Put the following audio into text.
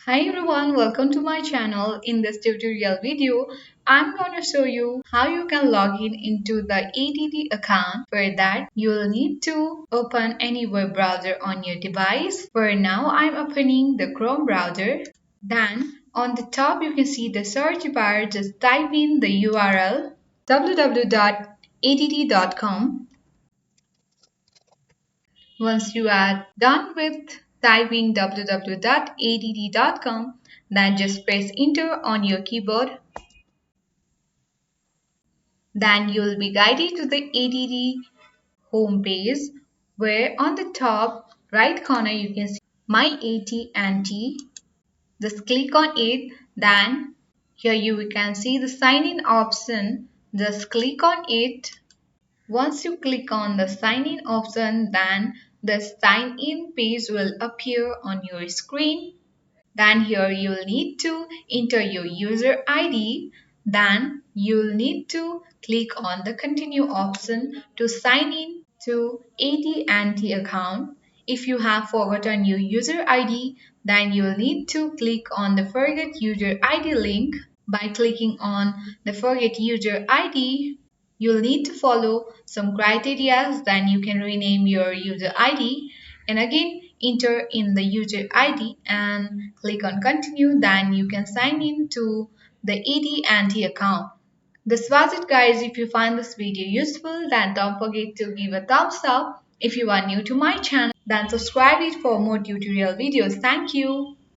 Hi everyone, welcome to my channel. In this tutorial video, I'm going to show you how you can log in into the ATT account. For that, you'll need to open any web browser on your device. For now, I'm opening the Chrome browser. Then, on the top, you can see the search bar. Just type in the URL www.att.com. Once you are done with typing www.att.com, then just press enter on your keyboard. Then you will be guided to the ATT home page where on the top right corner you can see My AT&T. Just click on it. Then here you can see the sign in option. Just click on it. Once you click on the sign in option, then the sign in page will appear on your screen. Then here you'll need to enter your user ID. Then you'll need to click on the continue option to sign in to AT&T account. If you have forgotten your user ID, then you'll need to click on the forget user ID link. By clicking on the forget user ID, you'll need to follow some criteria, then you can rename your user ID and again enter in the user ID and click on continue. Then you can sign in to the AT&T account. This was it guys. If you find this video useful, then don't forget to give a thumbs up. If you are new to my channel, then subscribe it for more tutorial videos. Thank you.